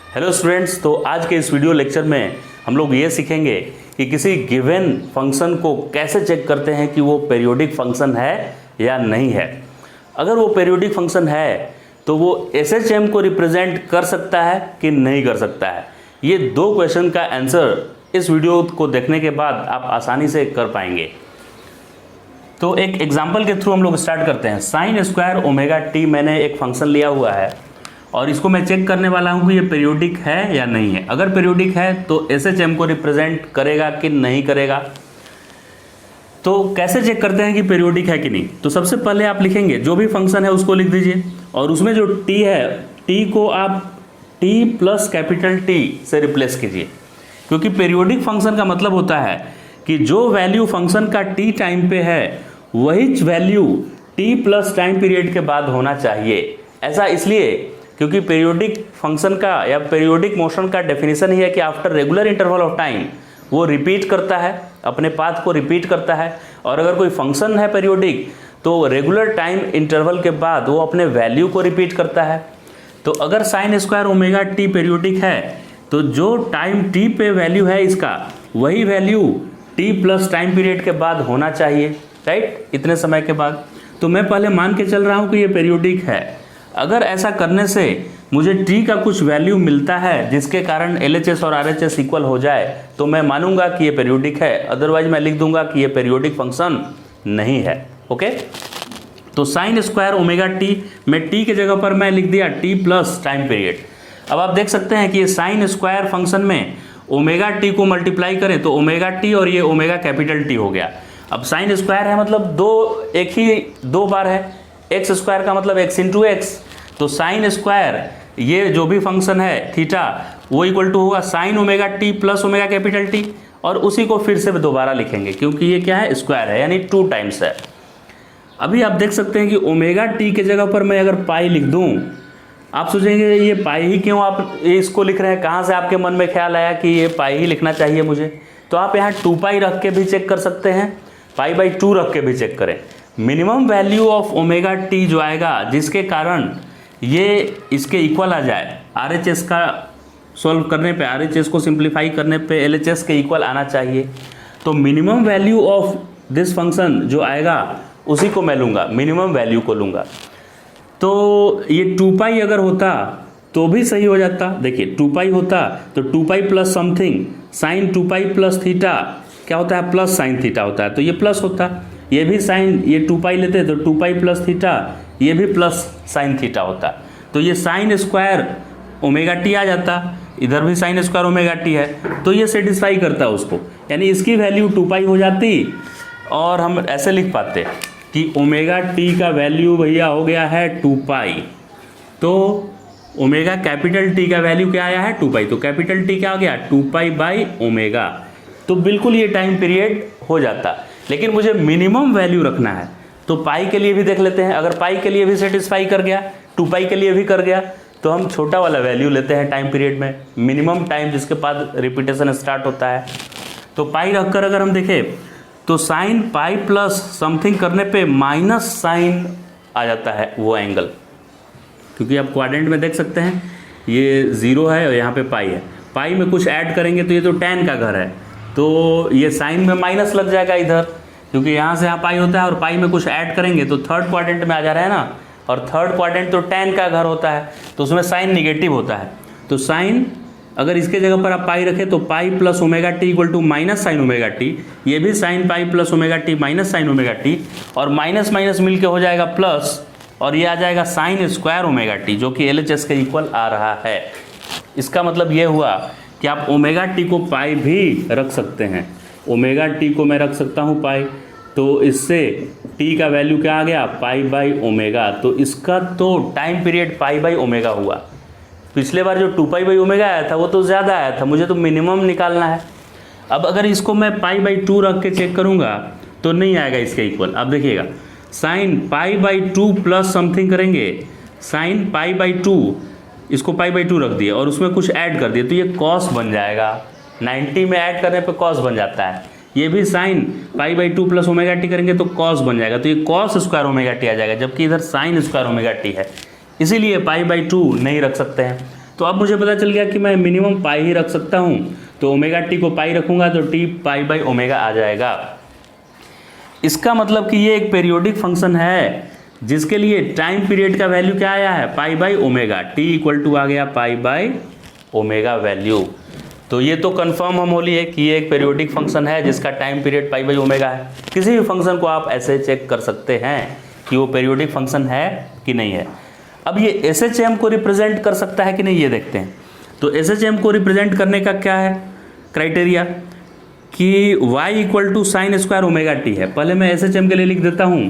Hello students, तो आज के इस वीडियो लेक्चर में हम लोग ये सीखेंगे कि किसी गिवन फंक्शन को कैसे चेक करते हैं कि वो पीरियोडिक फंक्शन है या नहीं है। अगर वो पीरियोडिक फंक्शन है तो वो एसएचएम को रिप्रेजेंट कर सकता है कि नहीं कर सकता है। ये दो क्वेश्चन का आंसर इस वीडियो को देखने के बाद आप आसानी से कर पाएंगे। तो एक एग्जाम्पल के थ्रू हम लोग स्टार्ट करते हैं। साइन स्क्वायर ओमेगा टी मैंने एक फंक्शन लिया हुआ है और इसको मैं चेक करने वाला हूँ कि ये पीरियोडिक है या नहीं है। अगर पीरियोडिक है तो एसएचएम को रिप्रेजेंट करेगा कि नहीं करेगा। तो कैसे चेक करते हैं कि पीरियोडिक है कि नहीं। तो सबसे पहले आप लिखेंगे जो भी फंक्शन है उसको लिख दीजिए और उसमें जो टी है टी को आप टी प्लस कैपिटल टी से रिप्लेस कीजिए, क्योंकि पीरियोडिक फंक्शन का मतलब होता है कि जो वैल्यू फंक्शन का टी टाइम पे है वही value T plus time period के बाद होना चाहिए। ऐसा इसलिए क्योंकि पीरियोडिक फंक्शन का या पीरियोडिक मोशन का डेफिनेशन ही है कि after regular interval of time वो रिपीट करता है, अपने पाथ को रिपीट करता है। और अगर कोई फंक्शन है पीरियोडिक तो रेगुलर टाइम इंटरवल के बाद वो अपने वैल्यू को रिपीट करता है। तो अगर sign square omega T periodic है तो जो टाइम टी पे वैल्यू है इसका वही value T plus time period के बाद होना चाहिए, राइट, इतने समय के बाद। तो मैं पहले मान के चल रहा हूँ कि ये पीरियोडिक है। अगर ऐसा करने से मुझे t का कुछ वैल्यू मिलता है जिसके कारण LHS और RHS इक्वल हो जाए तो मैं मानूंगा कि ये पीरियोडिक है, अदरवाइज मैं लिख दूंगा कि ये पीरियोडिक फंक्शन नहीं है। ओके, तो साइन स्क्वायर ओमेगा टी में t के जगह पर मैं लिख दिया t प्लस टाइम पीरियड। अब आप देख सकते हैं कि ये साइन स्क्वायर फंक्शन में ओमेगा टी को मल्टीप्लाई करें तो ओमेगा टी और ये ओमेगा कैपिटल टी हो गया। अब साइन स्क्वायर है मतलब एक ही दो बार है, एक्स स्क्वायर का मतलब एक्स इंटू एक्स। तो साइन स्क्वायर ये जो भी फंक्शन है थीटा वो इक्वल टू होगा sign omega T plus omega capital T, और उसी को फिर से दोबारा लिखेंगे क्योंकि ये क्या है, स्क्वायर है, यानी 2 टाइम्स है। अभी आप देख सकते हैं कि ओमेगा टी के जगह पर मैं अगर पाई लिख दूं, आप सोचेंगे ये पाई ही क्यों आप इसको लिख रहे हैं, कहाँ से आपके मन में ख्याल आया कि ये पाई ही लिखना चाहिए मुझे। तो आप यहाँ 2 पाई रख के भी चेक कर सकते हैं, पाई बाई 2 रख के भी चेक करें। Minimum value of omega T जो आएगा जिसके कारण ये इसके इक्वल आ जाए, RHS का सॉल्व करने पे, RHS को सिंप्लीफाई करने पे LHS के इक्वल आना चाहिए। तो minimum value of this function जो आएगा उसी को मैं लूँगा, मिनिमम वैल्यू को लूँगा। तो ये 2 पाई अगर होता तो भी सही हो जाता। देखिए 2 पाई होता तो 2 pi plus something sine 2 pi plus theta क्या होता है, प्लस साइन थीटा होता है, तो ये प्लस होता। ये भी साइन, ये 2 पाई लेते तो 2 पाई प्लस थीटा, ये भी प्लस साइन थीटा होता। तो ये साइन स्क्वायर ओमेगा टी आ जाता, इधर भी साइन स्क्वायर ओमेगा टी है, तो ये सेटिस्फाई करता है उसको, यानी इसकी वैल्यू 2 पाई हो जाती और हम ऐसे लिख पाते कि ओमेगा टी का वैल्यू भैया हो गया है 2 पाई। तो ओमेगा कैपिटल टी का वैल्यू क्या आया है, 2 पाई। तो कैपिटल टी क्या आ गया, 2 पाई बाई ओमेगा। तो बिल्कुल ये टाइम पीरियड हो जाता, लेकिन मुझे मिनिमम वैल्यू रखना है। तो पाई के लिए भी देख लेते हैं, अगर पाई के लिए भी सेटिस्फाई कर गया, 2 पाई के लिए भी कर गया, तो हम छोटा वाला वैल्यू लेते हैं टाइम पीरियड में, मिनिमम टाइम जिसके बाद रिपीटेशन स्टार्ट होता है। तो पाई रखकर अगर हम देखें तो साइन पाई प्लस समथिंग करने पे माइनस साइन आ जाता है वो एंगल, क्योंकि आप क्वाड्रेंट में देख सकते हैं ये 0 है और यहाँ पे पाई है। पाई में कुछ ऐड करेंगे तो ये तो tan का घर है, तो ये साइन में माइनस लग जाएगा इधर, क्योंकि यहाँ से यहाँ पाई होता है और पाई में कुछ ऐड करेंगे तो थर्ड क्वाड्रेंट में आ जा रहा है ना, और थर्ड क्वाड्रेंट तो tan का घर होता है, तो उसमें साइन निगेटिव होता है। तो साइन अगर इसके जगह पर आप पाई रखें तो pi plus omega T equal to minus sine omega t, ये भी sine pi plus omega t minus sine omega t, और माइनस माइनस मिल के हो जाएगा प्लस, और ये आ जाएगा साइन स्क्वायर ओमेगा टी जो कि LHS के इक्वल आ रहा है। इसका मतलब ये हुआ कि आप ओमेगा टी को पाई भी रख सकते हैं, ओमेगा टी को मैं रख सकता हूँ पाई, तो इससे टी का वैल्यू क्या आ गया, पाई बाई ओमेगा। तो इसका तो time period pi by omega हुआ। पिछले बार जो 2 पाई बाई ओमेगा आया था वो तो ज़्यादा आया था, मुझे तो मिनिमम निकालना है। अब अगर इसको मैं पाई बाई 2 रख के चेक करूँगा तो नहीं आएगा इसके इक्वल। अब देखिएगा sine pi by 2 plus something करेंगे, साइन पाई बाई 2, इसको पाई बाई 2 रख दिए और उसमें कुछ ऐड कर दिए तो ये कॉस बन जाएगा, 90 में ऐड करने पे कॉस बन जाता है। ये भी sine pi by 2 plus omega T करेंगे तो कॉस बन जाएगा, तो ये कॉस स्क्वायर ओमेगा टी आ जाएगा, जबकि इधर साइन स्क्वायर ओमेगा टी है, इसीलिए पाई बाई 2 नहीं रख सकते हैं। तो अब मुझे पता चल गया कि मैं मिनिमम पाई ही रख सकता हूँ, तो ओमेगा टी को पाई रखूँगा तो टी पाई बाई ओमेगा आ जाएगा। इसका मतलब कि ये एक पेरियोडिक फंक्शन है जिसके लिए टाइम पीरियड का वैल्यू क्या आया है, pi by omega, T equal to आ गया पाई बाई ओमेगा वैल्यू। तो ये तो कंफर्म हम होली है कि ये एक पेरियोडिक फंक्शन है जिसका time period pi by omega है। किसी भी फंक्शन को आप ऐसे चेक कर सकते हैं कि वो पेरियोडिक फंक्शन है कि नहीं है। अब ये SHM को रिप्रेजेंट कर सकता है कि नहीं, ये देखते हैं। तो SHM को रिप्रेजेंट करने का क्या है क्राइटेरिया कि y equal to sine square omega t है। पहले मैं SHM के लिए लिख देता हूँ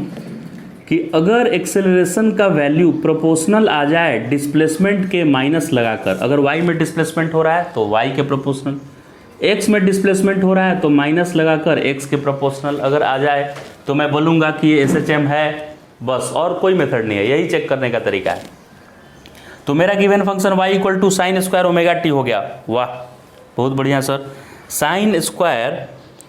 कि अगर एक्सेलरेशन का वैल्यू प्रोपोर्शनल आ जाए डिस्प्लेसमेंट के माइनस लगाकर, अगर y में डिस्प्लेसमेंट हो रहा है तो y के प्रोपोर्शनल, x में डिस्प्लेसमेंट हो रहा है तो माइनस लगाकर x के प्रोपोर्शनल अगर आ जाए तो मैं बोलूँगा कि ये SHM है, बस और कोई मेथड नहीं है, यही चेक करने का तरीका है। तो मेरा given function y equal to sine square omega t हो गया। वाह, बहुत बढ़िया sir, sine square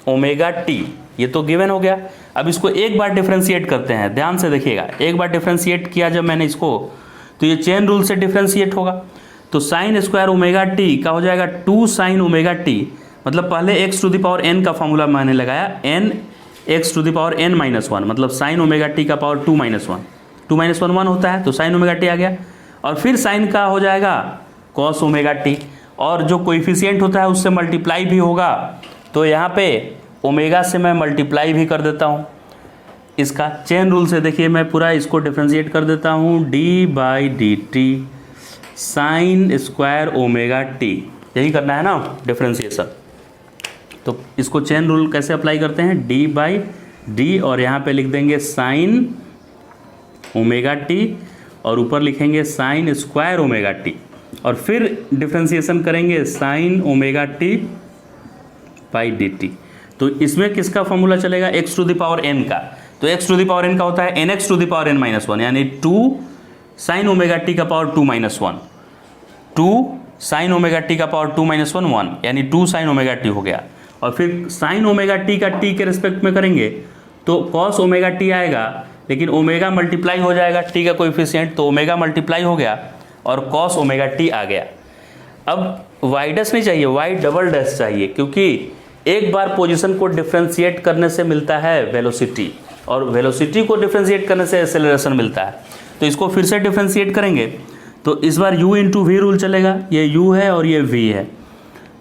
omega t ये तो गिवन हो गया। अब इसको एक बार डिफरेंशिएट करते हैं, ध्यान से देखिएगा। एक बार डिफरेंशिएट किया जब मैंने इसको, तो ये चेन रूल से डिफरेंशिएट होगा। तो साइन स्क्वायर ओमेगा टी का हो जाएगा 2 साइन ओमेगा टी, मतलब पहले x to the power n का फॉर्मूला मैंने लगाया, n x to the power n minus 1, मतलब साइन ओमेगा टी का पावर 2 माइनस 1, 2 माइनस 1 1 होता है, तो साइन ओमेगा टी आ गया। और फिर साइन का हो जाएगा कॉस ओमेगा टी, और जो कोएफिशिएंट होता है उससे मल्टीप्लाई भी होगा, तो यहाँ पे ओमेगा से मैं मल्टीप्लाई भी कर देता हूँ। इसका चेन रूल से देखिए मैं पूरा इसको डिफ्रेंशिएट कर देता हूँ, D by d T sign square omega T, यही करना है ना डिफ्रेंशिएशन। तो इसको चेन रूल कैसे अप्लाई करते हैं, डी बाई डी और यहाँ पे लिख देंगे साइन ओमेगा टी और ऊपर लिखेंगे साइन स्क्वायर ओमेगा टी, और फिर डिफ्रेंशिएशन करेंगे sine omega t by d t. तो इसमें किसका फॉर्मूला चलेगा, x to the power n का। तो x to the power n का होता है nx to the power n minus 1, यानी 2 साइन ओमेगा टी का power 2 minus 1, 2 sine omega t का पावर 2 माइनस 1 1, यानी 2 साइन ओमेगा टी हो गया। और फिर साइन ओमेगा टी का t के रिस्पेक्ट में करेंगे तो कॉस ओमेगा टी आएगा, लेकिन ओमेगा मल्टीप्लाई हो जाएगा t का कोएफिशिएंट, तो ओमेगा मल्टीप्लाई हो गया और कॉस ओमेगा टी आ गया। अब y डैश नहीं चाहिए, y डबल डैश चाहिए, क्योंकि एक बार पोजीशन को डिफरेंशिएट करने से मिलता है वेलोसिटी, और वेलोसिटी को डिफरेंशिएट करने से एक्सेलरेशन मिलता है। तो इसको फिर से डिफरेंशिएट करेंगे तो इस बार u इंटू वी रूल चलेगा, ये u है और ये v है।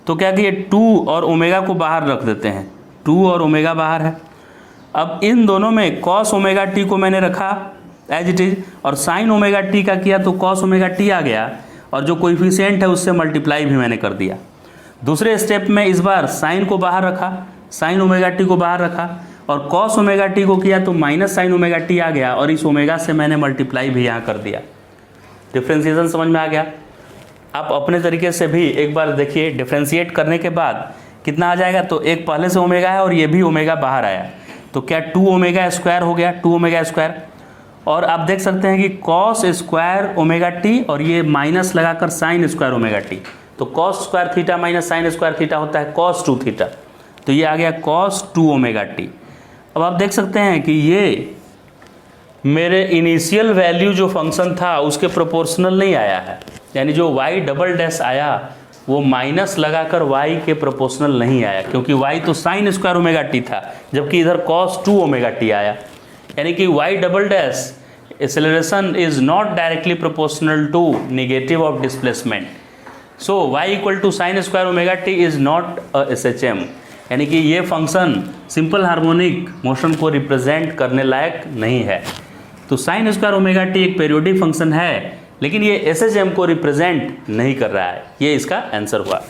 तो क्या कि ये 2 और ओमेगा को बाहर रख देते हैं, 2 और ओमेगा बाहर है। अब इन दोनों में कॉस ओमेगा टी को मैंने रखा एज इट इज, और साइन ओमेगा टी का किया तो कॉस ओमेगा टी आ गया, और जो कोएफिशिएंट है उससे मल्टीप्लाई भी मैंने कर दिया। दूसरे स्टेप में इस बार साइन को बाहर रखा, साइन ओमेगा टी को बाहर रखा, और कॉस ओमेगा टी को किया तो माइनस साइन ओमेगा टी आ गया, और इस ओमेगा से मैंने मल्टीप्लाई भी यहाँ कर दिया। डिफ्रेंशिएशन समझ में आ गया। आप अपने तरीके से भी एक बार देखिए, डिफ्रेंशिएट करने के बाद कितना आ जाएगा, तो एक पहले से ओमेगा है और ये भी ओमेगा बाहर आया, तो क्या 2 ओमेगा स्क्वायर हो गया, 2 ओमेगा स्क्वायर। और आप देख सकते हैं कि कॉस स्क्वायर ओमेगा टी और ये माइनस लगाकर साइन स्क्वायर ओमेगा टी, तो cos square theta minus sine square theta होता है कॉस 2 थीटा, तो ये आ गया कॉस 2 ओमेगा टी। अब आप देख सकते हैं कि ये मेरे इनिशियल वैल्यू जो फंक्शन था उसके प्रोपोर्शनल नहीं आया है, यानी जो y डबल डैश आया वो माइनस लगाकर y के प्रोपोर्शनल नहीं आया, क्योंकि y तो साइन स्क्वायर ओमेगा टी था, जबकि इधर कॉस 2 ओमेगा टी आया, यानी कि y double dash acceleration is not directly proportional to negative of displacement. So y equal to sine square omega t is not a SHM, यानी कि ये function simple harmonic motion को represent करने लायक नहीं है। तो साइन स्क्वायर ओमेगा टी एक पेरियोडिक फंक्शन है, लेकिन ये SHM को रिप्रेजेंट नहीं कर रहा है। ये इसका आंसर हुआ।